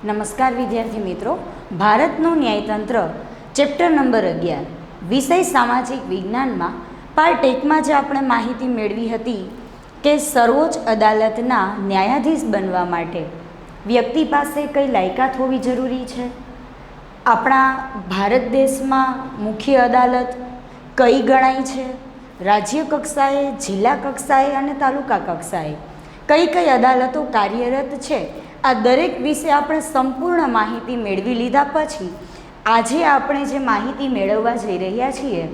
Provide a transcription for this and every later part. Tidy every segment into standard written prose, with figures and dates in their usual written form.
નમસ્કાર વિદ્યાર્થી મિત્રો, ભારતનું ન્યાયતંત્ર ચેપ્ટર નંબર 11 વિષય સામાજિક વિજ્ઞાનમાં પાર્ટ 1માં જે આપણે માહિતી મેળવી હતી કે સર્વોચ્ચ અદાલતના ન્યાયાધીશ બનવા માટે વ્યક્તિ પાસે કઈ લાયકાત હોવી જરૂરી છે, આપણા ભારત દેશમાં મુખ્ય અદાલત કઈ ગણાય છે, રાજ્ય કક્ષાએ, જિલ્લા કક્ષાએ અને તાલુકા કક્ષાએ કઈ કઈ અદાલતો કાર્યરત છે, આ દરેક વિશે આપણે સંપૂર્ણ માહિતી મેળવી લીધા પછી આજે આપણે જે માહિતી મેળવવા જઈ રહ્યા છીએ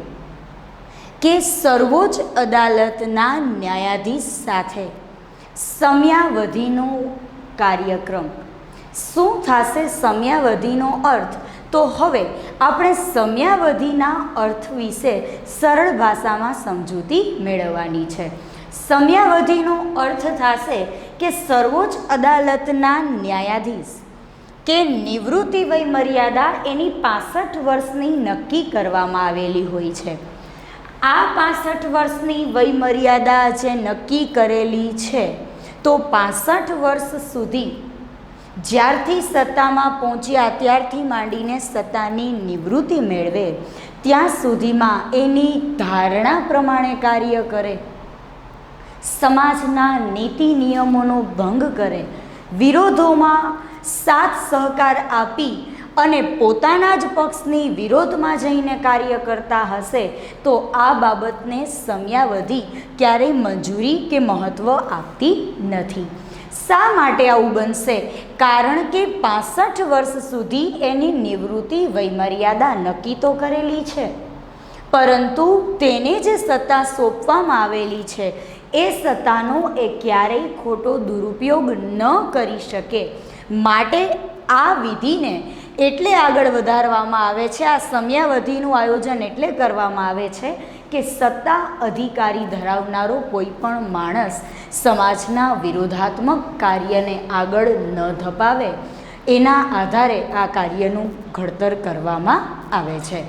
કે સર્વોચ્ચ અદાલતના ન્યાયાધીશ સાથે સમયાવધિનો કાર્યક્રમ શું થશે. સમયાવધિનો અર્થ તો હવે આપણે સમયાવધિના અર્થ વિશે સરળ ભાષામાં સમજૂતી મેળવવાની છે. સમયાવધિનો અર્થ થશે કે સર્વોચ્ચ અદાલતના ન્યાયાધીશ કે નિવૃત્તિ વય મર્યાદા એની 65 વર્ષની નક્કી કરવામાં આવેલી હોય છે. આ 65 વર્ષની વય મર્યાદા જે નક્કી કરેલી છે તો 65 વર્ષ સુધી જ્યારથી સત્તામાં પહોંચ્યા ત્યારથી માંડીને સત્તાની નિવૃત્તિ મેળવે ત્યાં સુધીમાં એની ધારણા પ્રમાણે કાર્ય કરે, સમાજના નીતિ નિયમોનો ભંગ કરે, વિરોધોમાં સાથ સહકાર આપી અને પોતાના જ પક્ષની વિરોધમાં જઈને કાર્ય કરતા હશે તો આ બાબતને સમયાવધિ ક્યારેય મંજૂરી કે મહત્ત્વ આપતી નથી. શા માટે આવું બનશે? કારણ કે 65 વર્ષ સુધી એની નિવૃત્તિ વયમર્યાદા નક્કી તો કરેલી છે, પરંતુ તેને જે સત્તા સોંપવામાં આવેલી છે એ સત્તાનો એ ક્યારેય ખોટો દુરુપયોગ ન કરી શકે. માટે આ વિધિને એટલે આગળ વધારવામાં આવે છે, આ સમયાવધિનું આયોજન એટલે કરવામાં આવે છે કે સત્તા અધિકારી ધરાવનારો કોઈ પણ માણસ સમાજના વિરોધાત્મક કાર્યને આગળ ન ધપાવે એના આધારે આ કાર્યનું ઘડતર કરવામાં આવે છે.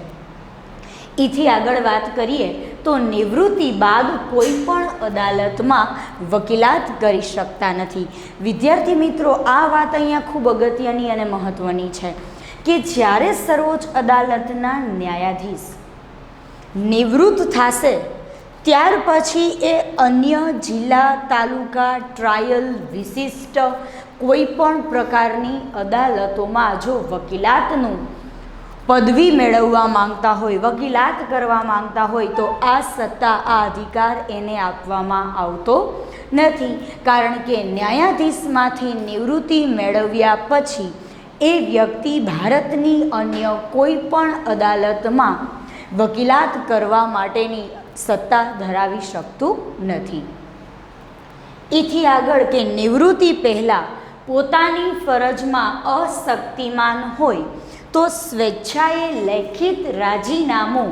એથી આગળ વાત કરીએ તો નિવૃત્તિ બાદ કોઈ પણ અદાલતમાં વકીલાત કરી શકતા નથી. વિદ્યાર્થી મિત્રો, આ વાત અહીંયા ખૂબ અગત્યની અને મહત્ત્વની છે કે જ્યારે સર્વોચ્ચ અદાલતના ન્યાયાધીશ નિવૃત્ત થશે ત્યાર પછી એ અન્ય જિલ્લા, તાલુકા, ટ્રાયલ, વિશિષ્ટ કોઈ પણ પ્રકારની અદાલતોમાં જો વકીલાતનું પદવી મેળવવા માંગતા હોય, વકીલાત કરવા માંગતા હોય તો આ સત્તા, આ અધિકાર એને આપવામાં આવતો નથી. કારણ કે ન્યાયાધીશમાંથી નિવૃત્તિ મેળવ્યા પછી એ વ્યક્તિ ભારતની અન્ય કોઈ પણ અદાલતમાં વકીલાત કરવા માટેની સત્તા ધરાવી શકતું નથી. એથી આગળ કે નિવૃત્તિ પહેલાં પોતાની ફરજમાં અશક્તિમાન હોય તો સ્વેચ્છાએ લેખિત રાજીનામું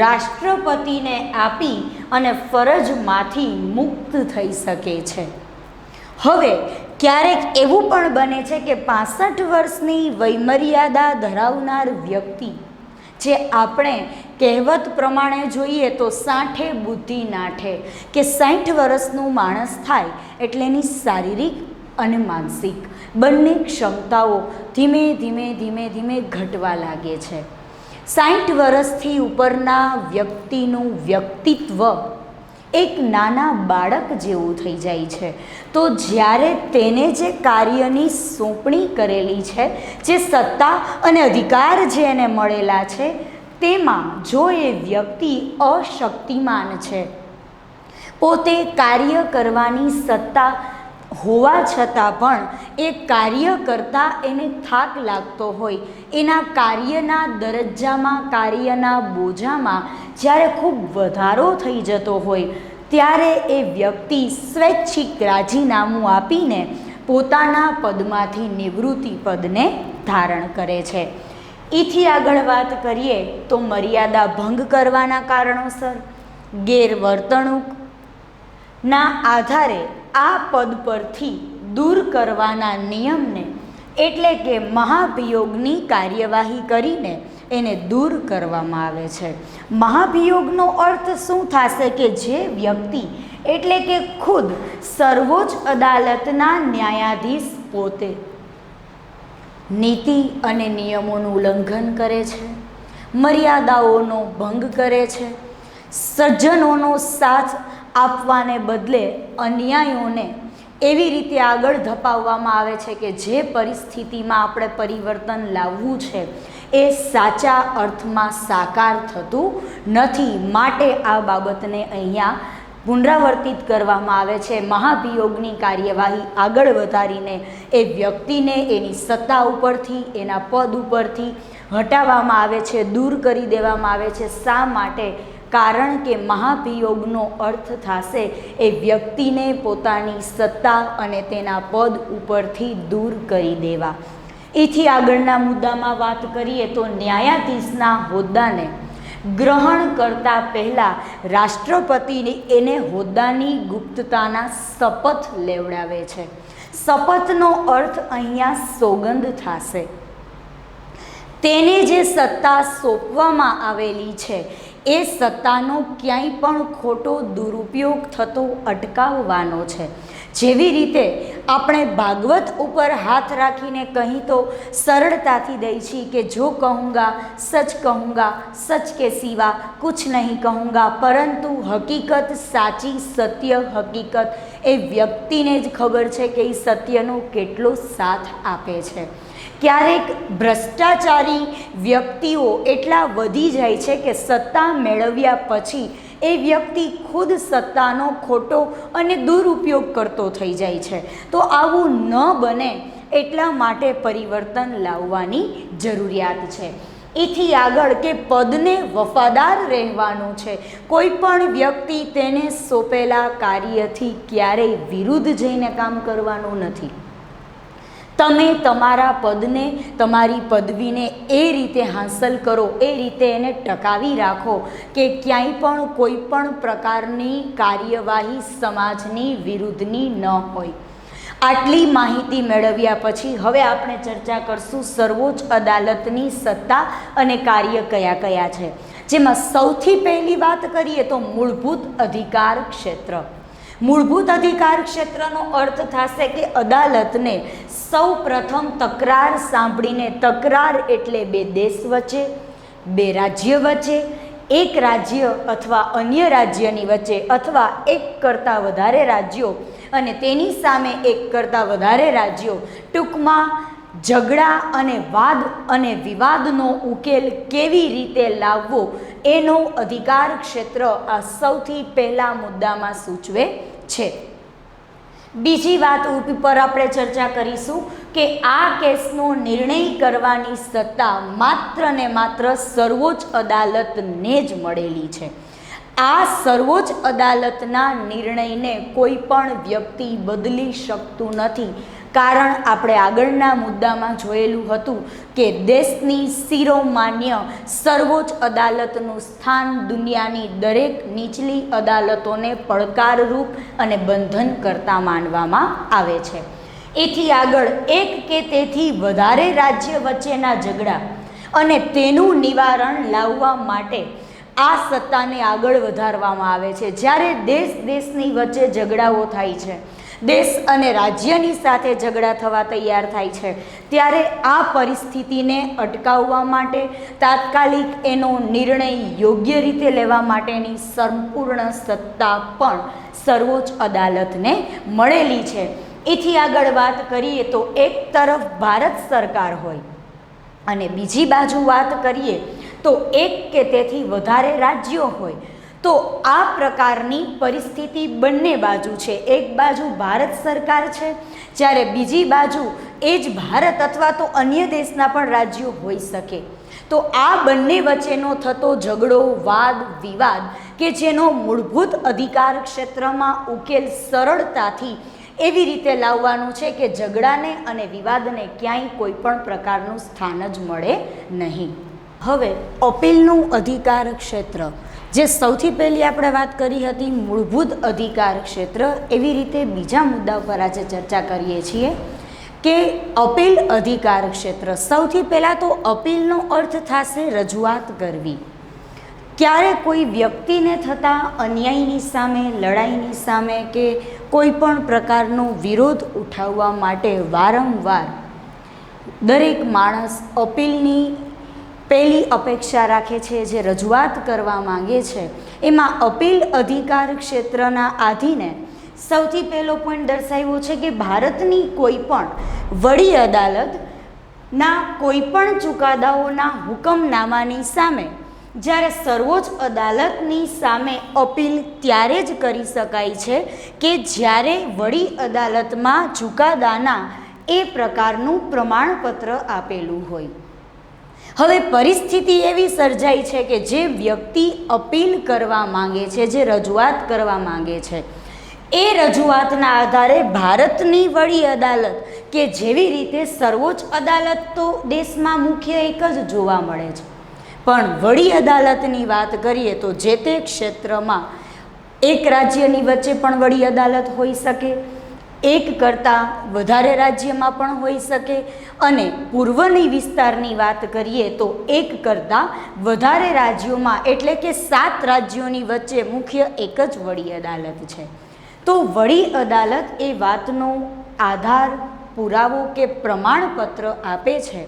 રાષ્ટ્રપતિને આપી અને ફરજમાંથી મુક્ત થઈ શકે છે. હવે ક્યારેક એવું પણ બને છે કે 65 વર્ષની વયમર્યાદા ધરાવનાર વ્યક્તિ, જે આપણે કહેવત પ્રમાણે જોઈએ તો સાઠે બુદ્ધિ નાઠે, કે 60 વર્ષનું માણસ થાય એટલે એની શારીરિક અને માનસિક બંને ક્ષમતાઓ ધીમે ધીમે ઘટવા લાગે છે. 60 વર્ષથી ઉપરના વ્યક્તિનું વ્યક્તિત્વ એક નાના બાળક જેવું થઈ જાય છે. તો જ્યારે તેને જે કાર્યની સોંપણી કરેલી છે, જે સત્તા અને અધિકાર જે એને મળેલા છે, તેમાં જો એ વ્યક્તિ અશક્તિમાન છે, પોતે કાર્ય કરવાની સત્તા હોવા છતાં પણ એ કાર્ય કરતાં એને થાક લાગતો હોય, એના કાર્યના દરજ્જામાં, કાર્યના બોજામાં જ્યારે ખૂબ વધારો થઈ જતો હોય ત્યારે એ વ્યક્તિ સ્વૈચ્છિક રાજીનામું આપીને પોતાના પદમાંથી નિવૃત્તિ પદને ધારણ કરે છે. એથી આગળ વાત કરીએ તો મર્યાદા ભંગ કરવાના કારણોસર ગેરવર્તણૂકના આધારે આ પદ પરથી દૂર કરવાના નિયમને એટલે કે મહાભિયોગની કાર્યવાહી કરીને એને દૂર કરવામાં આવે છે. મહાભિયોગનો અર્થ શું થશે કે જે વ્યક્તિ એટલે કે ખુદ સર્વોચ્ચ અદાલતના ન્યાયાધીશ પોતે નીતિ અને નિયમોનું ઉલ્લંઘન કરે છે, મર્યાદાઓનો ભંગ કરે છે, સજ્જનોનો સાથ આપવાને બદલે અન્યાયોને એવી રીતે આગળ ધપાવવામાં આવે છે કે જે પરિસ્થિતિમાં આપણે પરિવર્તન લાવવું છે એ સાચા અર્થમાં સાકાર થતું નથી. માટે આ બાબતને અહીંયા પુનરાવર્તિત કરવામાં આવે છે. મહાભિયોગની કાર્યવાહી આગળ વધારીને એ વ્યક્તિને એની સત્તા ઉપરથી, એના પદ ઉપરથી હટાવવામાં આવે છે, દૂર કરી દેવામાં આવે છે. શા માટે? કારણ કે મહાભિયોગનો અર્થ થશે એ વ્યક્તિને પોતાની સત્તા અને તેના પદ ઉપરથી દૂર કરી દેવા. એથી આગળના મુદ્દામાં વાત કરીએ તો ન્યાયાધીશના હોદ્દાને ગ્રહણ કરતા પહેલાં રાષ્ટ્રપતિને એને હોદ્દાની ગુપ્તતાના શપથ લેવડાવે છે. શપથનો અર્થ અહીંયા સોગંદ થશે. તેને જે સત્તા સોંપવામાં આવેલી છે એ સત્તાનો ક્યાંય પણ ખોટો દુરુપયોગ થતો અટકાવવાનો છે. જેવી રીતે આપણે ભાગવત ઉપર હાથ રાખીને કહી તો સરળતાથી દઈ છીએ કે જો કહુંગા સચ કહુંગા, સચ કે સિવા કુછ નહીં કહુંગા, પરંતુ હકીકત, સાચી સત્ય હકીકત એ વ્યક્તિને જ ખબર છે કે એ સત્યનો કેટલો સાથ આપે છે. ક્યારેક ભ્રષ્ટાચારી વ્યક્તિઓ એટલા વધી જાય છે કે સત્તા મેળવ્યા પછી એ વ્યક્તિ ખુદ સત્તાનો ખોટો અને દુરુપયોગ કરતો થઈ જાય છે. તો આવું ન બને એટલા માટે પરિવર્તન લાવવાની જરૂરિયાત છે. એથી આગળ કે પદને વફાદાર રહેવાનું છે. કોઈ પણ વ્યક્તિ તેને સોંપેલા કાર્યથી ક્યારેય વિરુદ્ધ જઈને કામ કરવાનું નથી. તમે તમારા પદને, તમારી પદવીને એ રીતે હાંસલ કરો, એ રીતે એને ટકાવી રાખો કે ક્યાંય પણ કોઈ પણ પ્રકારની કાર્યવાહી સમાજની વિરુદ્ધની ન હોય. આટલી માહિતી મેળવ્યા પછી હવે આપણે ચર્ચા કરશું સર્વોચ્ચ અદાલતની સત્તા અને કાર્ય કયા કયા છે. જેમાં સૌથી પહેલી વાત કરીએ તો મૂળભૂત અધિકાર ક્ષેત્ર. મૂળભૂત અધિકાર ક્ષેત્રનો અર્થ થશે કે અદાલતને સૌ પ્રથમ તકરાર સાંભળીને, તકરાર એટલે બે દેશ વચ્ચે, બે રાજ્ય વચ્ચે, એક રાજ્ય અથવા અન્ય રાજ્યની વચ્ચે અથવા એક કરતાં વધારે રાજ્યો અને તેની સામે એક કરતાં વધારે રાજ્યો, ટૂંકમાં ઝઘડા અને વાદ અને વિવાદનો ઉકેલ કેવી રીતે લાવવો એનો અધિકાર ક્ષેત્ર આ સૌથી પહેલા મુદ્દામાં સૂચવે છે. બીજી વાત ઉપર આપણે ચર્ચા કરીશું કે આ કેસનો નિર્ણય કરવાની સત્તા માત્ર ને માત્ર સર્વોચ્ચ અદાલતને જ મળેલી છે. આ સર્વોચ્ચ અદાલતના નિર્ણયને કોઈ પણ વ્યક્તિ બદલી શકતું નથી. કારણ આપણે આગળના મુદ્દામાં જોયેલું હતું કે દેશની શિરોમાન્ય સર્વોચ્ચ અદાલતનું સ્થાન દુનિયાની દરેક નીચલી અદાલતોને પડકારરૂપ અને બંધન કરતા માનવામાં આવે છે. એથી આગળ એક કે તેથી વધારે રાજ્ય વચ્ચેના ઝઘડા અને તેનું નિવારણ લાવવા માટે આ સત્તાને આગળ વધારવામાં આવે છે. જ્યારે દેશની વચ્ચે ઝઘડાઓ થાય છે, દેશ અને રાજ્યની સાથે ઝઘડા થવા તૈયાર થાય છે, ત્યારે આ પરિસ્થિતિને અટકાવવા માટે તાત્કાલિક એનો નિર્ણય યોગ્ય રીતે લેવા માટેની સંપૂર્ણ સત્તા પણ સર્વોચ્ચ અદાલતને મળેલી છે. એથી આગળ વાત કરીએ તો એક તરફ ભારત સરકાર હોય અને બીજી બાજુ વાત કરીએ તો એક કે તેથી વધારે રાજ્યો હોય, તો આ પ્રકારની પરિસ્થિતિ બંને બાજુ છે. એક બાજુ ભારત સરકાર છે, જ્યારે બીજી બાજુ એ જ ભારત અથવા તો અન્ય દેશના પણ રાજ્યો હોઈ શકે. તો આ બંને વચ્ચેનો થતો ઝઘડો, વાદ વિવાદ કે જેનો મૂળભૂત અધિકાર ક્ષેત્રમાં ઉકેલ સરળતાથી એવી રીતે લાવવાનું છે કે ઝઘડાને અને વિવાદને ક્યાંય કોઈ પણ પ્રકારનું સ્થાન જ મળે નહીં. હવે અપીલનું અધિકાર ક્ષેત્ર, જે સૌથી પહેલી આપણે વાત કરી હતી મૂળભૂત અધિકાર ક્ષેત્ર, એવી રીતે બીજા મુદ્દા પર આજે ચર્ચા કરીએ છીએ કે અપીલ અધિકાર ક્ષેત્ર. સૌથી પહેલાં તો અપીલનો અર્થ થશે રજૂઆત કરવી. ક્યારે કોઈ વ્યક્તિને થતા અન્યાયની સામે, લડાઈની સામે કે કોઈ પણ પ્રકારનો વિરોધ ઉઠાવવા માટે વારંવાર દરેક માણસ અપીલની પહેલી અપેક્ષા રાખે છે, જે રજૂઆત કરવા માંગે છે એમાં અપીલ અધિકાર ક્ષેત્રના આધીને સૌથી પહેલો પોઈન્ટ દર્શાવ્યો છે કે ભારતની કોઈ પણ વડી અદાલતના કોઈ પણ ચુકાદાઓના હુકમનામાની સામે જ્યારે સર્વોચ્ચ અદાલતની સામે અપીલ ત્યારે જ કરી શકાય છે કે જ્યારે વડી અદાલતમાં ચુકાદાના એ પ્રકારનું પ્રમાણપત્ર આપેલું હોય. હવે પરિસ્થિતિ એવી સર્જાઈ છે કે જે વ્યક્તિ અપીલ કરવા માંગે છે, જે રજૂઆત કરવા માંગે છે, એ રજૂઆતના આધારે ભારતની વડી અદાલત કે જેવી રીતે સર્વોચ્ચ અદાલત તો દેશમાં મુખ્ય એક જ જોવા મળે છે, પણ વડી અદાલતની વાત કરીએ તો જે તે ક્ષેત્રમાં એક રાજ્યની વચ્ચે પણ વડી અદાલત હોઈ શકે, એક કરતાં વધારે રાજ્યમાં પણ હોઈ શકે, અને પૂર્વની વિસ્તારની વાત કરીએ તો એક કરતાં વધારે રાજ્યોમાં એટલે કે 7 રાજ્યોની વચ્ચે મુખ્ય એક જ વડી અદાલત છે. તો વડી અદાલત એ વાતનો આધાર, પુરાવો કે પ્રમાણપત્ર આપે છે.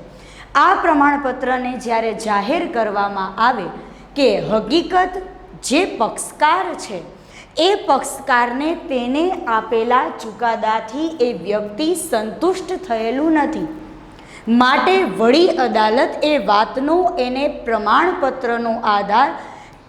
આ પ્રમાણપત્રને જ્યારે જાહેર કરવામાં આવે કે હકીકત જે પક્ષકાર છે એ પક્ષકારને તેને આપેલા ચુકાદાથી એ વ્યક્તિ સંતુષ્ટ થયેલું નથી, માટે વડી અદાલત એ વાતનો એને પ્રમાણપત્રનો આધાર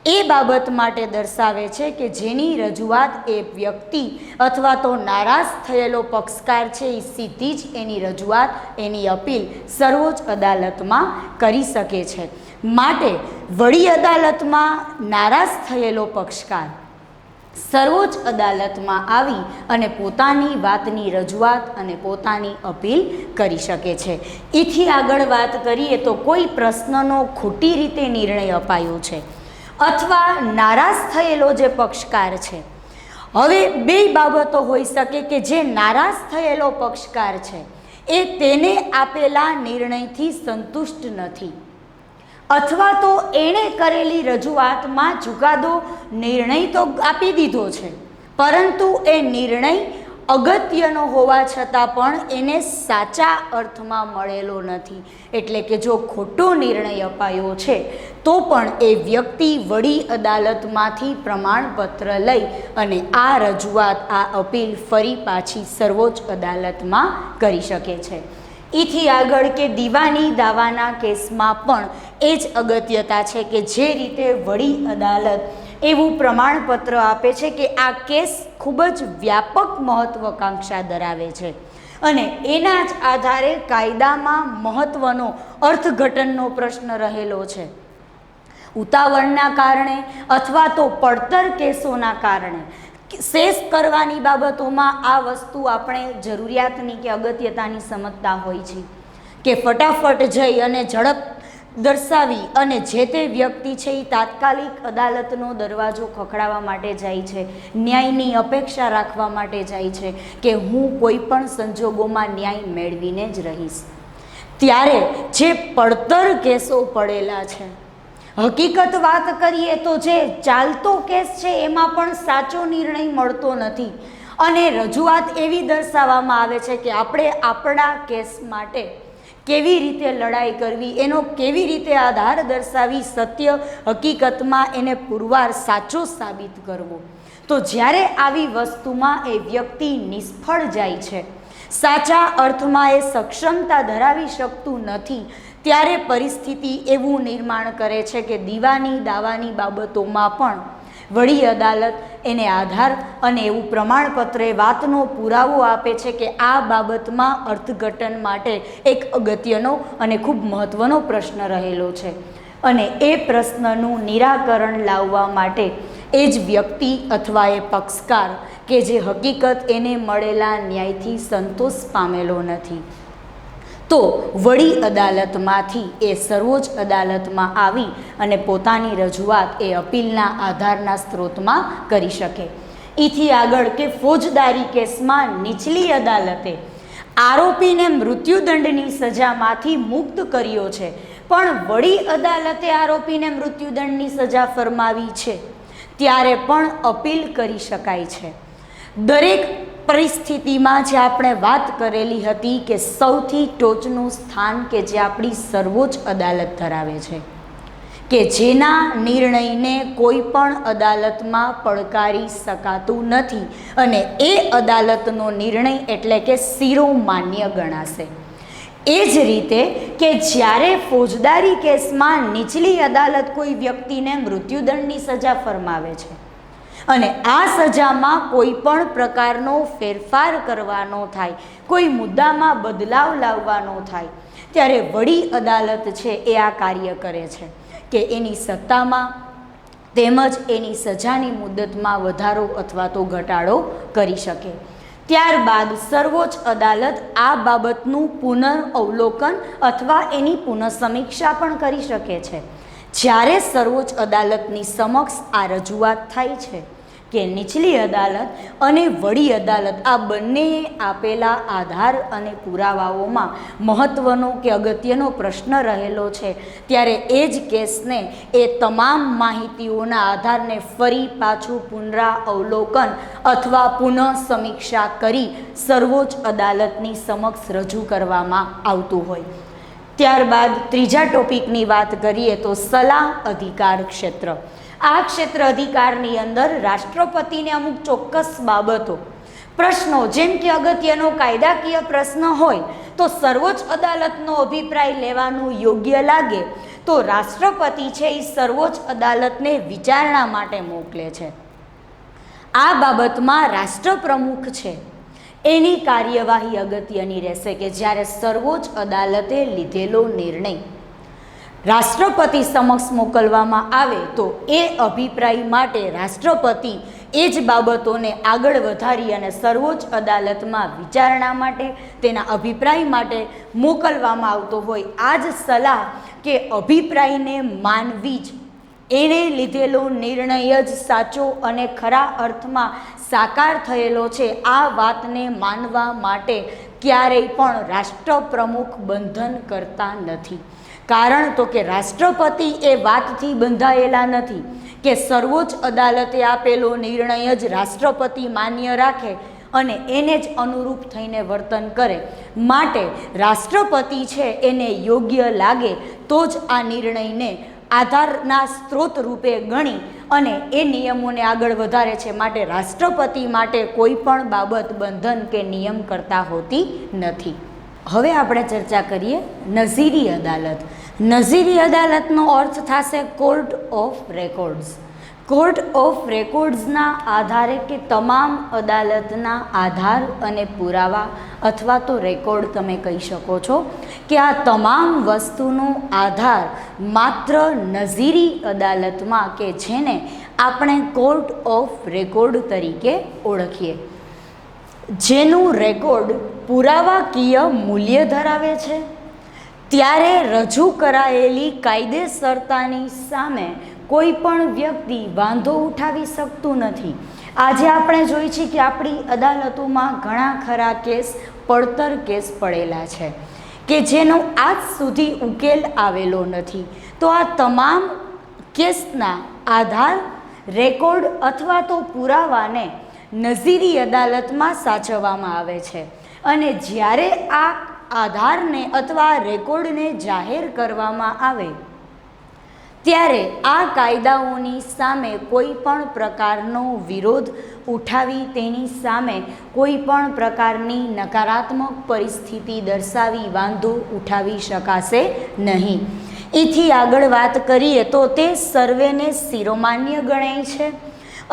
એ બાબત માટે દર્શાવે છે કે જેની રજૂઆત એ વ્યક્તિ અથવા તો નારાજ થયેલો પક્ષકાર છે એ સીધી જ એની રજૂઆત, એની અપીલ સર્વોચ્ચ અદાલતમાં કરી શકે છે. માટે વડી અદાલતમાં નારાજ થયેલો પક્ષકાર સર્વોચ્ચ અદાલતમાં આવી અને પોતાની વાતની રજૂઆત અને પોતાની અપીલ કરી શકે છે. એથી આગળ વાત કરીએ તો કોઈ પ્રશ્નનો ખોટી રીતે નિર્ણય અપાયો છે અથવા નારાજ થયેલો જે પક્ષકાર છે, હવે બે બાબતો હોઈ શકે કે જે નારાજ થયેલો પક્ષકાર છે એ તેને આપેલા નિર્ણયથી સંતુષ્ટ નથી, અથવા તો એણે કરેલી રજૂઆતમાં ચુકાદો નિર્ણય તો આપી દીધો છે, પરંતુ એ નિર્ણય અગત્યનો હોવા છતાં પણ એને સાચા અર્થમાં મળેલો નથી. એટલે કે જો ખોટો નિર્ણય અપાયો છે તો પણ એ વ્યક્તિ વડી અદાલતમાંથી પ્રમાણપત્ર લઈ અને આ રજૂઆત, આ અપીલ ફરી પાછી સર્વોચ્ચ અદાલતમાં કરી શકે છે. એથી આગળ કે દીવાની દાવાના કેસમાં પણ એ જ અગત્યતા છે કે જે રીતે વડી અદાલત એવું પ્રમાણપત્ર આપે છે કે આ કેસ ખૂબ જ વ્યાપક મહત્વાકાંક્ષા ધરાવે છે અને એના જ આધારે કાયદામાં મહત્ત્વનો અર્થઘટનનો પ્રશ્ન રહેલો છે. ઉતાવળના કારણે અથવા તો પડતર કેસોના કારણે શેષ કરવાની બાબતોમાં આ વસ્તુ આપણે જરૂરિયાતની કે અગત્યતાની સમજતા હોય છે કે ફટાફટ જઈ અને ઝડપ દર્શાવી અને જે તે વ્યક્તિ છે એ તાત્કાલિક અદાલતનો દરવાજો ખખડાવવા માટે જાય છે, ન્યાયની અપેક્ષા રાખવા માટે જાય છે કે હું કોઈ પણ સંજોગોમાં ન્યાય મેળવીને જ રહીશ. ત્યારે જે પડતર કેસો પડેલા છે, હકીકત વાત કરીએ તો જે ચાલતો કેસ છે એમાં પણ સાચો નિર્ણય મળતો નથી અને રજૂઆત એવી દર્શાવવામાં આવે છે કે આપણે આપણા કેસ માટે કેવી રીતે લડાઈ કરવી, એનો કેવી રીતે આધાર દર્શાવી સત્ય હકીકતમાં એને પુરવાર સાચો સાબિત કરવો. તો જ્યારે આવી વસ્તુમાં એ વ્યક્તિ નિષ્ફળ જાય છે, સાચા અર્થમાં એ સક્ષમતા ધરાવી શકતું નથી, ત્યારે પરિસ્થિતિ એવું નિર્માણ કરે છે કે દીવાની દાવાની બાબતોમાં પણ વડી અદાલત એને આધાર અને એવું પ્રમાણપત્ર એ વાતનો પુરાવો આપે છે કે આ બાબતમાં અર્થઘટન માટે એક અગત્યનો અને ખૂબ મહત્ત્વનો પ્રશ્ન રહેલો છે અને એ પ્રશ્નનું નિરાકરણ લાવવા માટે એ જ વ્યક્તિ અથવા એ પક્ષકાર કે જે હકીકત એને મળેલા ન્યાયથી સંતોષ પામેલો નથી, તો વડી અદાલતમાંથી એ સર્વોચ્ચ અદાલતમાં આવી અને પોતાની રજૂઆત એ અપીલના આધારના સ્ત્રોતમાં કરી શકે. એથી આગળ કે ફોજદારી કેસમાં નીચલી અદાલતે આરોપીને મૃત્યુદંડની સજામાંથી મુક્ત કર્યો છે, પણ વડી અદાલતે આરોપીને મૃત્યુદંડની સજા ફરમાવી છે ત્યારે પણ અપીલ કરી શકાય છે. દરેક પરિસ્થિતિમાં જે આપણે વાત કરેલી હતી કે સૌથી ટોચનું સ્થાન કે જે આપણી સર્વોચ્ચ અદાલત ધરાવે છે, કે જેના નિર્ણયને કોઈ પણ અદાલતમાં પડકારી શકાતું નથી અને એ અદાલતનો નિર્ણય એટલે કે શિરોમાન્ય ગણાશે. એ જ રીતે કે જ્યારે ફોજદારી કેસમાં નીચલી અદાલત કોઈ વ્યક્તિને મૃત્યુદંડની સજા ફરમાવે છે અને આ સજામાં કોઈ પણ પ્રકારનો ફેરફાર કરવાનો થાય, કોઈ મુદ્દામાં બદલાવ લાવવાનો થાય, ત્યારે વડી અદાલત છે એ આ કાર્ય કરે છે કે એની સત્તામાં તેમજ એની સજાની મુદ્દતમાં વધારો અથવા તો ઘટાડો કરી શકે. ત્યારબાદ સર્વોચ્ચ અદાલત આ બાબતનું પુનઃઅવલોકન અથવા એની પુનઃસમીક્ષા પણ કરી શકે છે. જ્યારે સર્વોચ્ચ અદાલતની સમક્ષ આ રજૂઆત થાય છે કે નીચલી અદાલત અને વડી અદાલત આ બંનેએ આપેલા આધાર અને પુરાવાઓમાં મહત્ત્વનો કે અગત્યનો પ્રશ્ન રહેલો છે, ત્યારે એ જ કેસને એ તમામ માહિતીઓના આધારને ફરી પાછું પુનરાવલોકન અથવા પુનઃ સમીક્ષા કરી સર્વોચ્ચ અદાલતની સમક્ષ રજૂ કરવામાં આવતું હોય. ત્યારબાદ ત્રીજા ટોપિકની વાત કરીએ તો સલાહ અધિકાર ક્ષેત્ર. આ ક્ષેત્ર અધિકારની અંદર રાષ્ટ્રપતિને અમુક ચોક્કસ બાબતો, પ્રશ્નો, જેમ કે અગત્યનો કાયદાકીય પ્રશ્ન હોય તો સર્વોચ્ચ અદાલતનો અભિપ્રાય લેવાનું યોગ્ય લાગે તો રાષ્ટ્રપતિ છે એ સર્વોચ્ચ અદાલતને વિચારણા માટે મોકલે છે. આ બાબતમાં રાષ્ટ્રપ્રમુખ છે એની કાર્યવાહી અગત્યની રહેશે કે જ્યારે સર્વોચ્ચ અદાલતે લીધેલો નિર્ણય રાષ્ટ્રપતિ સમક્ષ મોકલવામાં આવે તો એ અભિપ્રાય માટે રાષ્ટ્રપતિ એ જ બાબતોને આગળ વધારી અને સર્વોચ્ચ અદાલતમાં વિચારણા માટે, તેના અભિપ્રાય માટે મોકલવામાં આવતો હોય. આ જ સલાહ કે અભિપ્રાયને માનવી જ એણે લીધેલો નિર્ણય જ સાચો અને ખરા અર્થમાં સાકાર થયેલો છે, આ વાતને માનવા માટે ક્યારેય પણ રાષ્ટ્રપ્રમુખ બંધન કરતા નથી. કારણ તો કે રાષ્ટ્રપતિ એ વાતથી બંધાયેલા નથી કે સર્વોચ્ચ અદાલતે આપેલો નિર્ણય જ રાષ્ટ્રપતિ માન્ય રાખે અને એને જ અનુરૂપ થઈને વર્તન કરે. માટે રાષ્ટ્રપતિ છે એને યોગ્ય લાગે તો જ આ નિર્ણયને આધારના સ્ત્રોત રૂપે ગણી અને એ નિયમોને આગળ વધારે છે. માટે રાષ્ટ્રપતિ માટે કોઈ પણ બાબત બંધન કે નિયમ કરતા હોતી નથી. હવે આપણે ચર્ચા કરીએ નઝીરી અદાલત. નઝીરી અદાલતનો અર્થ થશે court of records. Court of રેકોર્ડ્સના આધારે કે તમામ અદાલતના આધાર અને પુરાવા અથવા તો રેકોર્ડ તમે કહી શકો છો કે આ તમામ વસ્તુનો આધાર માત્ર નઝીરી અદાલતમાં કે જેને આપણે કોર્ટ ઓફ રેકોર્ડ તરીકે ઓળખીએ, જેનું રેકોર્ડ પુરાવાકીય મૂલ્ય ધરાવે છે, ત્યારે રજૂ કરાયેલી કાયદેસરતાની સામે કોઈ પણ વ્યક્તિ વાંધો ઉઠાવી શકતું નથી. આજે આપણે જોઈએ છીએ કે આપણી અદાલતોમાં ઘણા ખરા કેસ, પડતર કેસ પડેલા છે કે જેનો આજ સુધી ઉકેલ આવેલો નથી. તો આ તમામ કેસના આધાર, રેકોર્ડ અથવા તો પુરાવાને નઝીરી અદાલતમાં સાચવવામાં આવે છે અને જ્યારે આ આધારને અથવા રેકોર્ડને જાહેર કરવામાં આવે ત્યારે આ કાયદાઓની સામે કોઈ પણ પ્રકારનો વિરોધ ઉઠાવી તેની સામે કોઈ પણ પ્રકારની નકારાત્મક પરિસ્થિતિ દર્શાવી વાંધો ઉઠાવી શકાશે નહીં. એથી આગળ વાત કરીએ તો તે સર્વેને શિરોમાન્ય ગણાય છે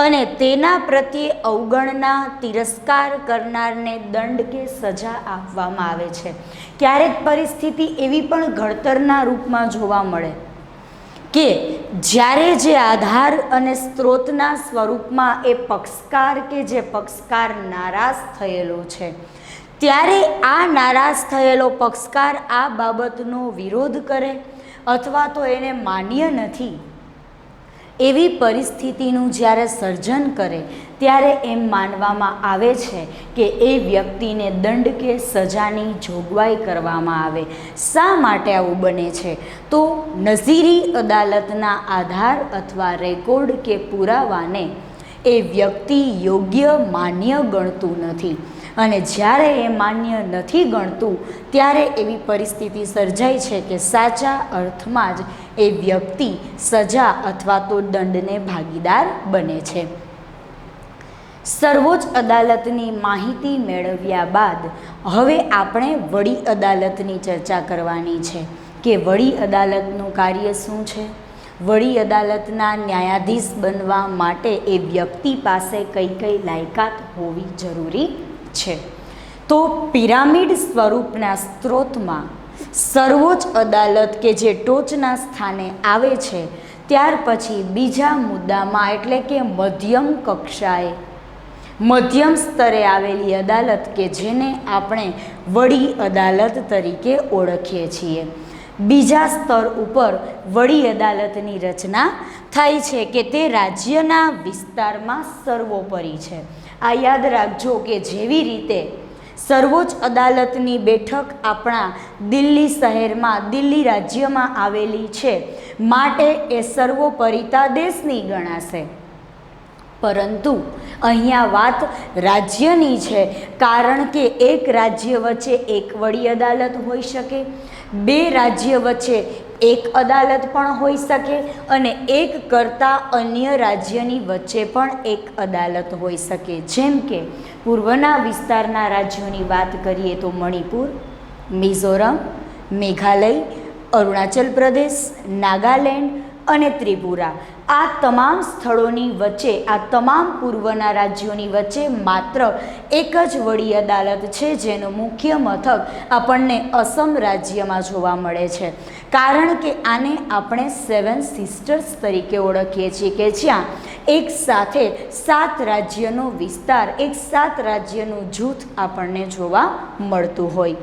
અને તેના પ્રત્યે અવગણના, તિરસ્કાર કરનારને દંડ કે સજા આપવામાં આવે છે. ક્યારેક પરિસ્થિતિ એવી પણ ઘડતરના રૂપમાં જોવા મળે કે જ્યારે જે આધાર અને સ્ત્રોતના સ્વરૂપમાં એ પક્ષકાર કે જે પક્ષકાર નારાજ થયેલો છે, ત્યારે આ નારાજ થયેલો પક્ષકાર આ બાબતનો વિરોધ કરે અથવા તો એને માન્ય નથી એવી પરિસ્થિતિનું જ્યારે સર્જન કરે ત્યારે એમ માનવામાં આવે છે કે એ વ્યક્તિને દંડ કે સજાની જોગવાઈ કરવામાં આવે. શા માટે આવું બને છે? તો નઝીરી અદાલતના આધાર અથવા રેકોર્ડ કે પુરાવાને એ વ્યક્તિ યોગ્ય માન્ય ગણતું નથી, અને જ્યારે એ માન્ય નથી ગણતું ત્યારે એવી પરિસ્થિતિ સર્જાય છે કે સાચા અર્થમાં જ એ વ્યક્તિ સજા અથવા તો દંડને ભાગીદાર બને છે. સર્વોચ્ચ અદાલતની માહિતી મેળવ્યા બાદ હવે આપણે વડી અદાલતની ચર્ચા કરવાની છે કે વડી અદાલતનું કાર્ય શું છે. વડી અદાલતના ન્યાયાધીશ બનવા માટે એ વ્યક્તિ પાસે કઈ કઈ લાયકાત હોવી જરૂરી છે. તો પિરામિડ સ્વરૂપના સ્ત્રોતમાં સર્વોચ્ચ અદાલત કે જે ટોચના સ્થાને આવે છે, ત્યાર પછી બીજા મુદ્દામાં એટલે કે મધ્યમ કક્ષાએ મધ્યમ સ્તરે આવેલી અદાલત કે જેને આપણે વડી અદાલત તરીકે ઓળખીએ છીએ. બીજા સ્તર ઉપર વડી અદાલતની રચના થાય છે કે તે રાજ્યના વિસ્તારમાં સર્વોપરી છે. આ યાદ રાખજો કે જેવી રીતે સર્વોચ્ચ અદાલતની બેઠક આપણા દિલ્હી શહેરમાં દિલ્હી રાજ્યમાં આવેલી છે, માટે એ સર્વોપરિતા દેશની ગણાશે. પરંતુ અહીંયા વાત રાજ્યની છે, કારણ કે એક રાજ્ય વચ્ચે એક વડી અદાલત હોઈ શકે, બે રાજ્ય વચ્ચે એક અદાલત પણ હોઈ શકે, અને એક કરતાં અન્ય રાજ્યની વચ્ચે પણ એક અદાલત હોઈ શકે. જેમ કે પૂર્વના વિસ્તારના રાજ્યોની વાત કરીએ તો મણિપુર, મિઝોરમ, મેઘાલય, અરુણાચલ પ્રદેશ, નાગાલેન્ડ અને ત્રિપુરા. આ તમામ સ્થળોની વચ્ચે, આ તમામ પૂર્વના રાજ્યોની વચ્ચે માત્ર એક જ વડી અદાલત છે, જેનું મુખ્ય મથક આપણને અસમ રાજ્યમાં જોવા મળે છે. કારણ કે આને આપણે 7 સિસ્ટર્સ તરીકે ઓળખીએ છીએ કે જ્યાં એક સાથે 7 રાજ્યનો વિસ્તાર, એક 7 રાજ્યનું જૂથ આપણને જોવા મળતું હોય.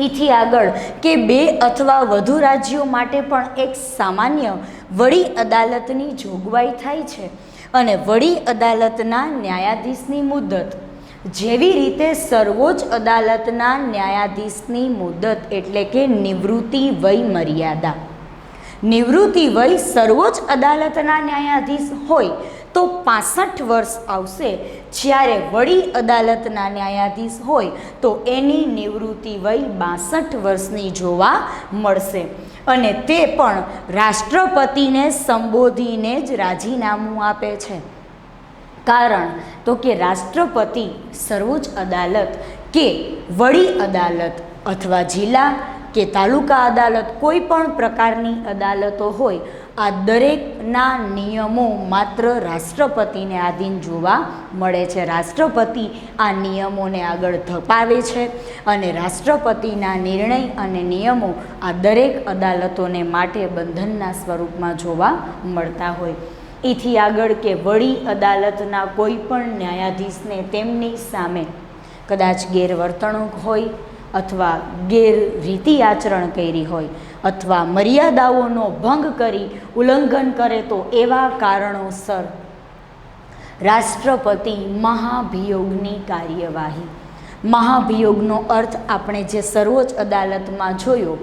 એથી આગળ કે 2 અથવા વધુ રાજ્યો માટે પણ એક સામાન્ય વડી અદાલતની જોગવાઈ થાય છે, અને વડી અદાલતના ન્યાયાધીશની મુદત જેવી રીતે સર્વોચ્ચ અદાલતના ન્યાયાધીશની મુદત એટલે કે નિવૃત્તિ વય મર્યાદા, નિવૃત્તિ વય સર્વોચ્ચ અદાલતના ન્યાયાધીશ હોય તો 65 વર્ષ આવશે, જ્યારે વડી અદાલતના ન્યાયાધીશ હોય તો એની નિવૃત્તિ વય 62 વર્ષની જોવા મળશે. અને તે પણ રાષ્ટ્રપતિને સંબોધીને જ રાજીનામું આપે છે. કારણ તો કે રાષ્ટ્રપતિ સર્વોચ્ચ અદાલત કે વડી અદાલત અથવા જિલ્લા કે તાલુકા અદાલત, કોઈ પણ પ્રકારની અદાલતો હોય, આ દરેકના નિયમો માત્ર રાષ્ટ્રપતિને આધીન જોવા મળે છે. રાષ્ટ્રપતિ આ નિયમોને આગળ ધપાવે છે, અને રાષ્ટ્રપતિના નિર્ણય અને નિયમો આ દરેક અદાલતોને માટે બંધનના સ્વરૂપમાં જોવા મળતા હોય. એથી આગળ કે વડી અદાલતના કોઈ પણ ન્યાયાધીશને તેમની સામે કદાચ ગેરવર્તણૂક હોય, અથવા ગેરરીતિ આચરણ કરી હોય, અથવા મર્યાદાઓનો ભંગ કરી ઉલ્લંઘન કરે તો એવા કારણોસર રાષ્ટ્રપતિ મહાભિયોગની કાર્યવાહી, મહાભિયોગનો અર્થ આપણે જે સર્વોચ્ચ અદાલતમાં જોયો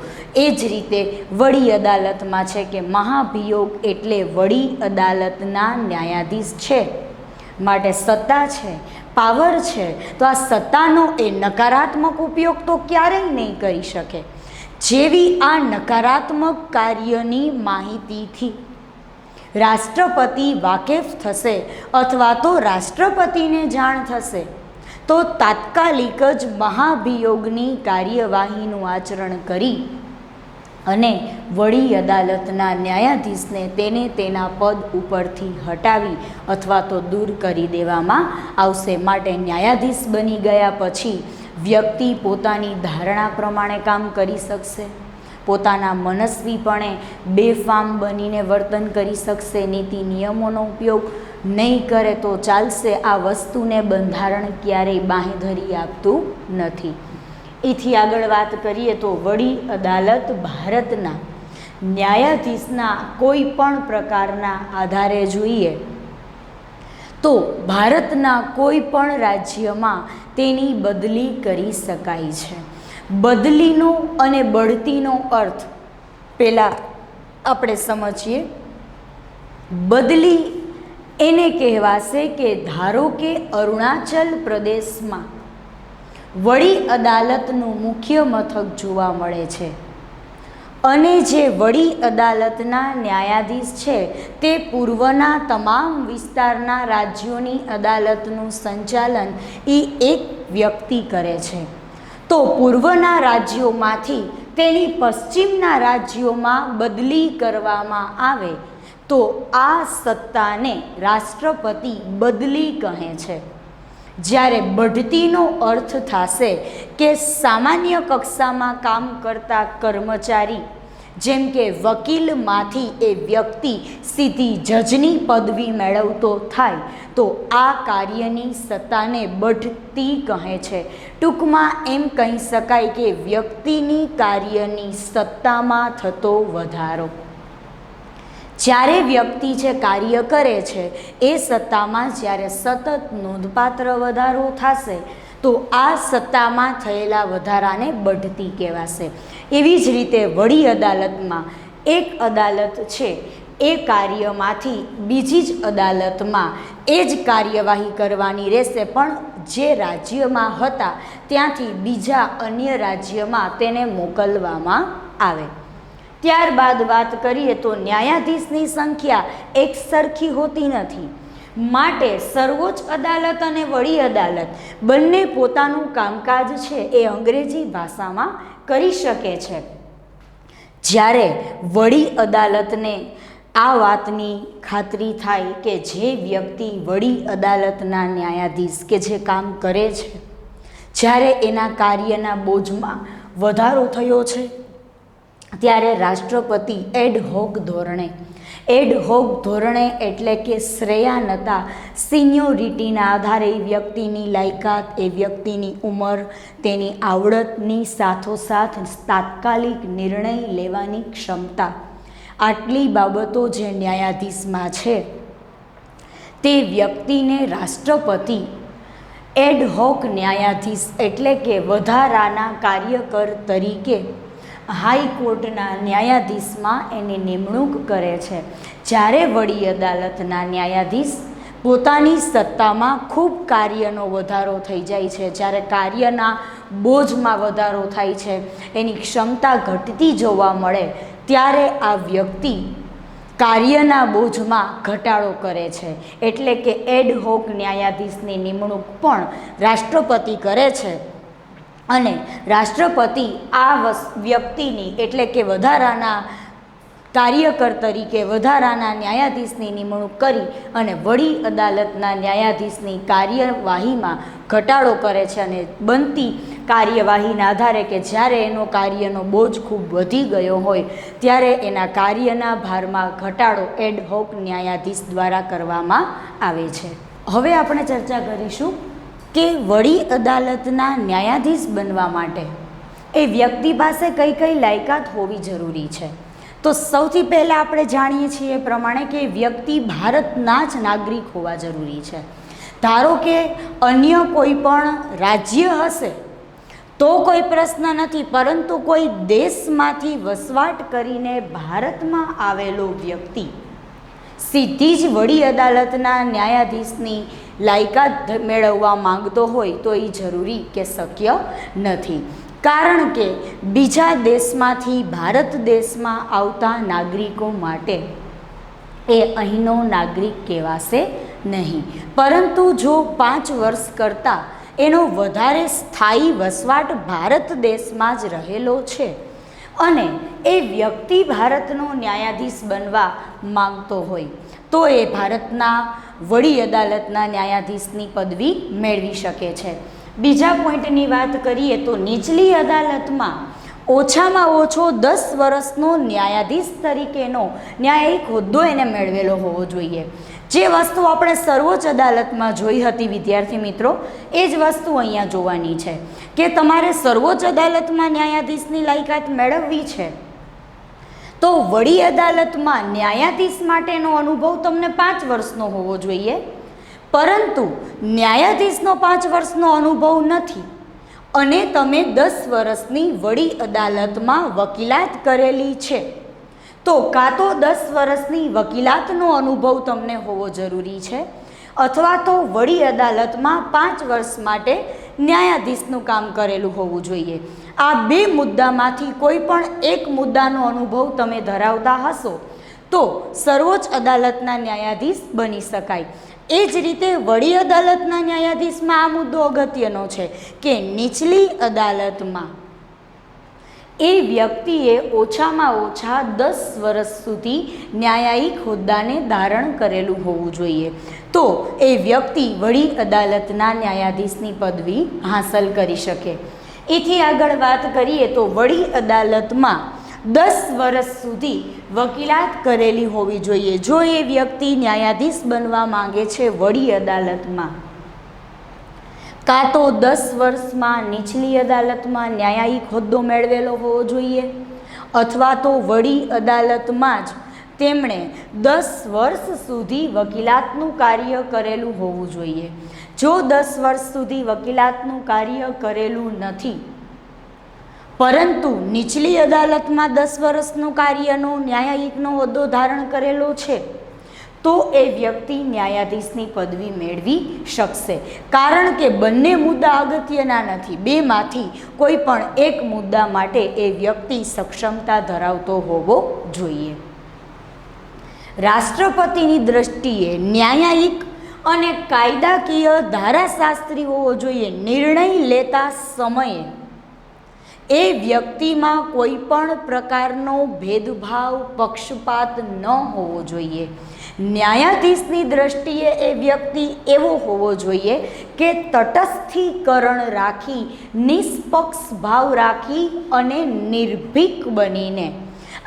એ જ રીતે વડી અદાલતમાં છે કે મહાભિયોગ એટલે વડી અદાલતના ન્યાયાધીશ છે, માટે સત્તા છે, પાવર છે, તો આ સત્તાનો એ નકારાત્મક ઉપયોગ તો ક્યારેય નહીં કરી શકે. જેવી આ નકારાત્મક કાર્યની માહિતીથી રાષ્ટ્રપતિ વાકેફ થશે અથવા તો રાષ્ટ્રપતિને જાણ થશે તો તાત્કાલિક જ મહાભિયોગની કાર્યવાહીનું આચરણ કરી અને વડી અદાલતના ન્યાયાધીશને તેને તેના પદ ઉપરથી હટાવી અથવા તો દૂર કરી દેવામાં આવશે. માટે ન્યાયાધીશ બની ગયા પછી વ્યક્તિ પોતાની ધારણા પ્રમાણે કામ કરી શકશે, પોતાના મનસ્વીપણે બેફામ બનીને વર્તન કરી શકશે, નીતિ નિયમોનો ઉપયોગ નહીં કરે તો ચાલશે. આ વસ્તુને બંધારણ ક્યારેય બાંહેધરી આપતું નથી. એથી આગળ વાત કરીએ તો વડી અદાલત ભારતના ન્યાયાધીશના કોઈ પણ પ્રકારના આધારે જોઈએ તો ભારતના કોઈ પણ રાજ્યમાં તેની બદલી કરી શકાય છે. બદલીનો અને બઢતીનો અર્થ પહેલાં આપણે સમજીએ. બદલી એને કહેવાશે કે ધારો કે અરુણાચલ પ્રદેશમાં વડી અદાલતનું મુખ્ય મથક જોવા મળે છે અને જે વડી અદાલતના ન્યાયાધીશ છે તે પૂર્વના તમામ વિસ્તારના રાજ્યોની અદાલતનું સંચાલન એક વ્યક્તિ કરે છે, તો પૂર્વના રાજ્યોમાંથી તેની પશ્ચિમના રાજ્યોમાં બદલી કરવામાં આવે તો આ સત્તાને રાષ્ટ્રપતિ બદલી કહે છે. જ્યારે બઢતીનો અર્થ થશે કે સામાન્ય કક્ષામાં કામ કરતા કર્મચારી જેમ કે વકીલમાંથી એ વ્યક્તિ સીધી જજની પદવી મેળવતો થાય તો આ કાર્યની સત્તાને બઢતી કહે છે. ટૂંકમાં એમ કહી શકાય કે વ્યક્તિની કાર્યની સત્તામાં થતો વધારો. જ્યારે વ્યક્તિ જે કાર્ય કરે છે એ સત્તામાં જ્યારે સતત નોંધપાત્ર વધારો થશે તો આ સત્તામાં થયેલા વધારાને બઢતી કહેવાશે. એવી જ રીતે વડી અદાલતમાં એક અદાલત છે એ કાર્યમાંથી બીજી જ અદાલતમાં એ જ કાર્યવાહી કરવાની રહેશે, પણ જે રાજ્યમાં હતા ત્યાંથી બીજા અન્ય રાજ્યમાં તેને મોકલવામાં આવે. ત્યારબાદ વાત કરીએ તો ન્યાયાધીશની સંખ્યા એક સરખી હોતી નથી, માટે સર્વોચ્ચ અદાલત અને વડી અદાલત બંને પોતાનું કામકાજ છે એ અંગ્રેજી ભાષામાં કરી શકે છે. જ્યારે વડી અદાલતને આ વાતની ખાતરી થાય કે જે વ્યક્તિ વડી અદાલતના ન્યાયાધીશ કે જે કામ કરે છે જ્યારે એના કાર્યના બોજમાં વધારો થયો છે ત્યારે રાષ્ટ્રપતિ એડહોક ધોરણે એટલે કે શ્રેયાનતા સિનિયોરિટીના આધારે એ વ્યક્તિની લાયકાત, એ વ્યક્તિની ઉંમર, તેની આવડતની સાથોસાથ તાત્કાલિક નિર્ણય લેવાની ક્ષમતા, આટલી બાબતો જે ન્યાયાધીશમાં છે તે વ્યક્તિને રાષ્ટ્રપતિ એડહોક ન્યાયાધીશ એટલે કે વધારાના કાર્યકર તરીકે હાઈકોર્ટના ન્યાયાધીશમાં એની નિમણૂક કરે છે. જ્યારે વડી અદાલતના ન્યાયાધીશ પોતાની સત્તામાં ખૂબ કાર્યનો વધારો થઈ જાય છે, જ્યારે કાર્યના બોજમાં વધારો થાય છે, એની ક્ષમતા ઘટતી જોવા મળે ત્યારે આ વ્યક્તિ કાર્યના બોજમાં ઘટાડો કરે છે. એટલે કે એડહોક ન્યાયાધીશની નિમણૂક પણ રાષ્ટ્રપતિ કરે છે અને રાષ્ટ્રપતિ આ વ્યક્તિની એટલે કે વધારાના કાર્યકર તરીકે વધારાના ન્યાયાધીશની નિમણૂક કરી અને વડી અદાલતના ન્યાયાધીશની કાર્યવાહીમાં ઘટાડો કરે છે અને બનતી કાર્યવાહીના આધારે કે જ્યારે એનો કાર્યનો બોજ ખૂબ વધી ગયો હોય ત્યારે એના કાર્યના ભારમાં ઘટાડો એડહોક ન્યાયાધીશ દ્વારા કરવામાં આવે છે. હવે આપણે ચર્ચા કરીશું કે વડી અદાલતના ન્યાયાધીશ બનવા માટે એ વ્યક્તિ પાસે કઈ કઈ લાયકાત હોવી જરૂરી છે. તો સૌથી પહેલાં આપણે જાણીએ છીએ એ પ્રમાણે કે વ્યક્તિ ભારતના જ નાગરિક હોવા જરૂરી છે. ધારો કે અન્ય કોઈ પણ રાજ્ય હશે તો કોઈ પ્રશ્ન નથી, પરંતુ કોઈ દેશમાંથી વસવાટ કરીને ભારતમાં આવેલો વ્યક્તિ સીધી જ વડી અદાલતના ન્યાયાધીશની લાયકાત મેળવવા માંગતો હોય તો એ જરૂરી કે શક્ય નથી, કારણ કે બીજા દેશમાંથી ભારત દેશમાં આવતા નાગરિકો માટે એ અહીંનો નાગરિક કહેવાશે નહીં. પરંતુ જો 5 વર્ષ કરતાં એનો વધારે સ્થાયી વસવાટ ભારત દેશમાં જ રહેલો છે અને એ વ્યક્તિ ભારતનો ન્યાયાધીશ બનવા માંગતો હોય તો એ ભારતના વડી અદાલતના ન્યાયાધીશની પદવી મેળવી શકે છે. બીજા પોઈન્ટની વાત કરીએ તો નીચલી અદાલતમાં ઓછામાં ઓછો 10 વર્ષનો ન્યાયાધીશ તરીકેનો ન્યાયિક હોદ્દો એને મેળવેલો હોવો જોઈએ. જે વસ્તુ આપણે સર્વોચ્ચ અદાલતમાં જોઈ હતી વિદ્યાર્થી મિત્રો, એ જ વસ્તુ અહીંયા જોવાની છે કે તમારે સર્વોચ્ચ અદાલતમાં ન્યાયાધીશની લાયકાત મેળવવી છે તો વડી અદાલતમાં ન્યાયાધીશ માટેનો અનુભવ તમને 5 વર્ષનો હોવો જોઈએ, પરંતુ ન્યાયાધીશનો 5 વર્ષનો અનુભવ નથી અને તમે 10 વર્ષની વડી અદાલતમાં વકીલાત કરેલી છે તો કાં તો 10 વર્ષની વકીલાતનો અનુભવ તમને હોવો જરૂરી છે, અથવા તો વડી અદાલતમાં 5 વર્ષ માટે ન્યાયાધીશનું કામ કરેલું હોવું જોઈએ. આ બે મુદ્દામાંથી કોઈ પણ એક મુદ્દાનો અનુભવ તમે ધરાવતા હશો તો સર્વોચ્ચ અદાલતના ન્યાયાધીશ બની શકાય. એ જ રીતે વડી અદાલતના ન્યાયાધીશમાં આ મુદ્દો અગત્યનો છે કે નીચલી અદાલતમાં એ વ્યક્તિએ ઓછામાં ઓછા 10 વર્ષ સુધી ન્યાયિક હોદ્દાને ધારણ કરેલું હોવું જોઈએ, તો એ વ્યક્તિ વડી અદાલતના ન્યાયાધીશની પદવી હાંસલ કરી શકે. એથી આગળ વાત કરીએ તો વડી અદાલતમાં 10 વર્ષ સુધી વકીલાત કરેલી હોવી જોઈએ. જો એ વ્યક્તિ ન્યાયાધીશ બનવા માંગે છે વડી અદાલતમાં, કાં તો 10 વર્ષમાં નીચલી અદાલતમાં ન્યાયિક હોદ્દો મેળવેલો હોવો જોઈએ, અથવા તો વડી અદાલતમાં જ તેમણે 10 વર્ષ સુધી વકીલાતનું કાર્ય કરેલું હોવું જોઈએ. જો 10 વર્ષ સુધી વકીલાતનું કાર્ય કરેલું નથી, પરંતુ નીચલી અદાલતમાં 10 વર્ષનું કાર્યનો ન્યાયિકનો હોદ્દો ધારણ કરેલો છે, તો એ વ્યક્તિ ન્યાયાધીશની પદવી મેળવી શકશે. કારણ કે બંને મુદ્દા અગત્યના નથી, બેમાંથી કોઈ પણ એક મુદ્દા માટે એ વ્યક્તિ સક્ષમતા ધરાવતો હોવો જોઈએ. રાષ્ટ્રપતિની દ્રષ્ટિએ ન્યાયિક અને કાયદાકીય ધારાશાસ્ત્રી હોવો જોઈએ. નિર્ણય લેતા સમયે એ વ્યક્તિમાં કોઈ પણ પ્રકારનો ભેદભાવ, પક્ષપાત ન હોવો જોઈએ. ન્યાયાધીશની દ્રષ્ટિએ એ વ્યક્તિ એવો હોવો જોઈએ કે તટસ્થીકરણ રાખી, નિષ્પક્ષ ભાવ રાખી અને નિર્ભીક બનીને.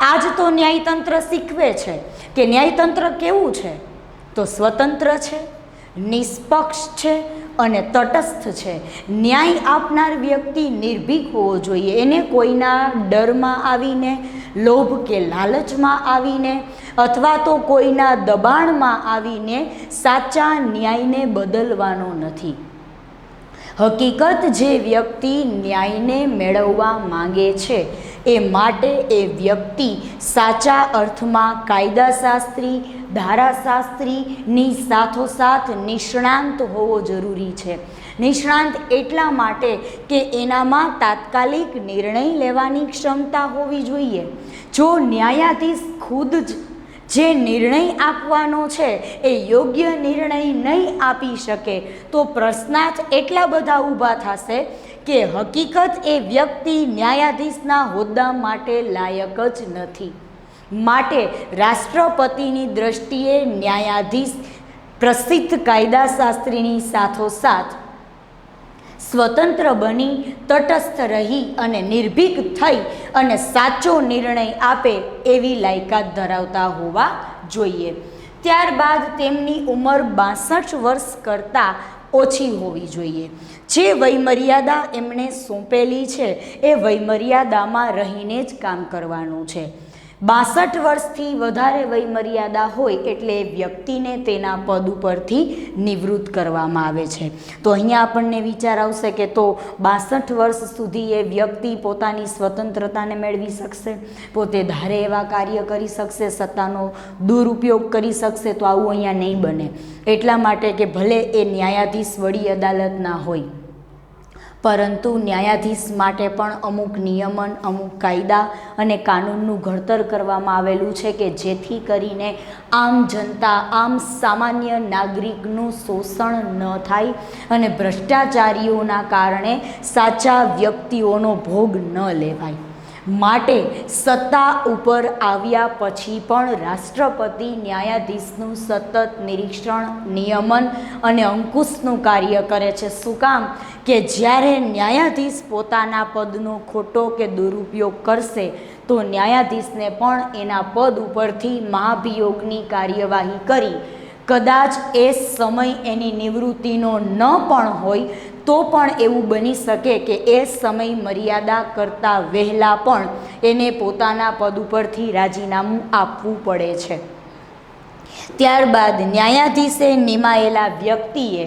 આજ તો ન્યાયતંત્ર શીખવે છે કે ન્યાયતંત્ર કેવું છે, તો સ્વતંત્ર છે, નિષ્પક્ષ છે અને તટસ્થ છે. ન્યાય આપનાર વ્યક્તિ નિર્ભીક હોવો જોઈએ. એને કોઈના ડરમાં આવીને, લોભ કે લાલચમાં આવીને, અથવા તો કોઈના દબાણમાં આવીને સાચા ન્યાયને બદલવાનો નથી. હકીકત જે વ્યક્તિ ન્યાયને મેળવવા માંગે છે એ માટે એ વ્યક્તિ સાચા અર્થમાં કાયદાશાસ્ત્રી, ધારાશાસ્ત્રીની સાથોસાથ નિષ્ણાંત હોવો જરૂરી છે. નિષ્ણાંત એટલા માટે કે એનામાં તાત્કાલિક નિર્ણય લેવાની ક્ષમતા હોવી જોઈએ. જો ન્યાયાધીશ ખુદ જ જે નિર્ણય આપવાનો છે એ યોગ્ય નિર્ણય નહીં આપી શકે તો પ્રશ્નાર્થ એટલા બધા ઊભા થશે કે હકીકત એ વ્યક્તિ ન્યાયાધીશના હોદ્દા માટે લાયક જ નથી. માટે રાષ્ટ્રપતિની દ્રષ્ટિએ ન્યાયાધીશ પ્રસિદ્ધ કાયદાશાસ્ત્રીની સાથોસાથ સ્વતંત્ર બની, તટસ્થ રહી અને નિર્ભીક થઈ અને સાચો નિર્ણય આપે એવી લાયકાત ધરાવતા હોવા જોઈએ. ત્યારબાદ તેમની ઉંમર 62 વર્ષ કરતાં ઓછી હોવી જોઈએ. જે વયમર્યાદા એમણે સોંપેલી છે એ વયમર્યાદામાં રહીને જ કામ કરવાનું છે. 62 વર્ષથી વધારે વયમર્યાદા હોય એટલે વ્યક્તિને તેના પદ ઉપરથી નિવૃત્ત કરવામાં આવે છે. તો અહીંયા આપણને વિચાર આવશે કે તો 62 વર્ષ સુધી એ વ્યક્તિ પોતાની સ્વતંત્રતાને મેળવી શકશે, પોતે ધારે એવા કાર્ય કરી શકશે, સત્તાનો દુરુપયોગ કરી શકશે? તો આવું અહીંયા નહીં બને. એટલા માટે કે ભલે એ ન્યાયાધીશ વડી અદાલતના હોય, પરંતુ ન્યાયાધીશ માટે પણ અમુક નિયમન, અમુક કાયદા અને કાનૂનનું ઘડતર કરવામાં આવેલું છે કે જેથી કરીને આમ જનતા, આમ સામાન્ય નાગરિકનું શોષણ ન થાય અને ભ્રષ્ટાચારીઓના કારણે સાચા વ્યક્તિઓનો ભોગ ન લેવાય. માટે સત્તા ઉપર આવ્યા પછી પણ રાષ્ટ્રપતિ ન્યાયાધીશનું સતત નિરીક્ષણ, નિયમન અને અંકુશનું કાર્ય કરે છે. શું કામ? કે જ્યારે ન્યાયાધીશ પોતાના પદનો ખોટો કે દુરુપયોગ કરશે તો ન્યાયાધીશને પણ એના પદ ઉપરથી મહાભિયોગની કાર્યવાહી કરી, કદાચ એ સમય એની નિવૃત્તિનો ન પણ હોય તો પણ એવું બની શકે કે એ સમય મર્યાદા કરતાં વહેલા પણ એને પોતાના પદ ઉપરથી રાજીનામું આપવું પડે છે. ત્યારબાદ ન્યાયાધીશે નિમાયેલા વ્યક્તિએ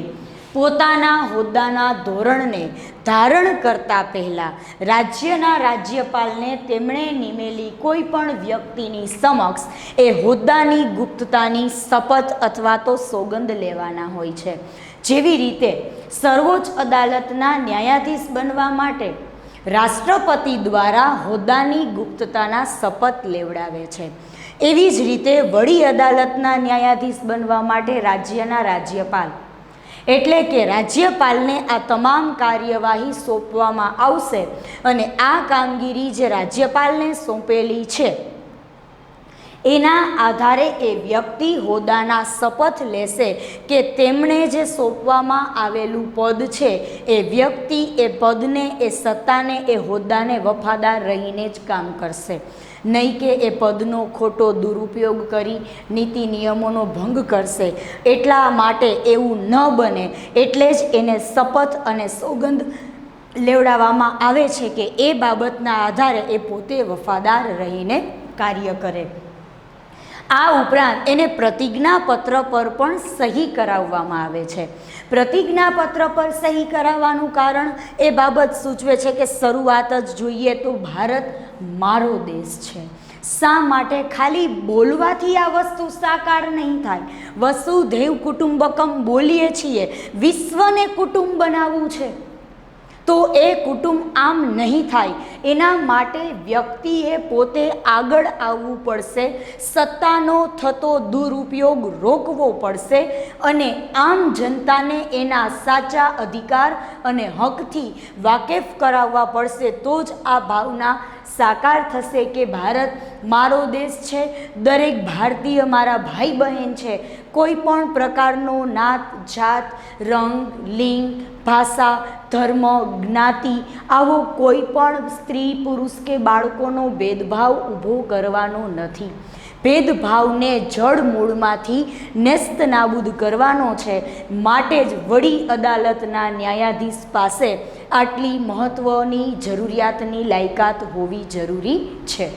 પોતાના હોદ્દાના ધોરણને ધારણ કરતા પહેલાં રાજ્યના રાજ્યપાલને તેમણે નિમેલી કોઈ પણ વ્યક્તિની સમક્ષ એ હોદ્દાની ગુપ્તતાની શપથ અથવા તો સોગંદ લેવાના હોય છે. જેવી રીતે સર્વોચ્ચ અદાલતના ન્યાયાધીશ બનવા માટે રાષ્ટ્રપતિ દ્વારા હોદ્દાની ગુપ્તતાના શપથ લેવડાવે છે. એવી જ રીતે વડી અદાલતના ન્યાયાધીશ બનવા માટે રાજ્યના રાજ્યપાલ એટલે કે રાજ્યપાલને આ તમામ કાર્યવાહી સોંપવામાં આવશે અને આ કામગીરી જે રાજ્યપાલને સોંપેલી છે એના આધારે એ વ્યક્તિ હોદ્દાના શપથ લેશે કે તેમણે જે સોંપવામાં આવેલું પદ છે એ વ્યક્તિ એ પદને એ સત્તાને એ હોદ્દાને વફાદાર રહીને જ કામ કરશે, નહીં કે એ પદનો ખોટો દુરુપયોગ કરી નીતિ નિયમોનો ભંગ કરશે. એટલા માટે એવું ન બને એટલે જ એને શપથ અને સોગંદ લેવડાવવામાં આવે છે કે એ બાબતના આધારે એ પોતે વફાદાર રહીને કાર્ય કરે. આ ઉપરાંત એને પ્રતિજ્ઞાપત્ર પર પણ સહી કરાવવામાં આવે છે. પ્રતિજ્ઞાપત્ર પર સહી કરાવવાનું કારણ એ બાબત સૂચવે છે કે શરૂઆત જ જોઈએ તો ભારત મારો દેશ છે. શા માટે ખાલી બોલવાથી આ વસ્તુ સાકાર નહીં થાય? વસુધૈવ કુટુંબકમ બોલીએ છીએ, વિશ્વને કુટુંબ બનાવવું છે તો એ કુટુંબ આમ નહીં થાય. એના માટે વ્યક્તિએ પોતે આગળ આવવું પડશે, સત્તાનો થતો દુરુપયોગ રોકવો પડશે અને આમ જનતાને એના સાચા અધિકાર અને હકથી વાકેફ કરાવવા પડશે. તો જ આ ભાવના સાકાર થશે કે ભારત મારો દેશ છે, દરેક ભારતીય મારા ભાઈ બહેન છે. કોઈ પણ પ્રકારનો નાત જાત રંગ લિંગ ભાષા ધર્મ જ્ઞાતિ આવો કોઈ પણ સ્ત્રી પુરુષ કે બાળકોનો ભેદભાવ ઊભો કરવાનો નથી. ભેદભાવને જડ મૂળમાંથી નેસ્ત નાબૂદ કરવાનો છે. માટે જ વડી અદાલતના ન્યાયાધીશ પાસે આટલી મહત્ત્વની જરૂરિયાતની લાયકાત હોવી જરૂરી છે.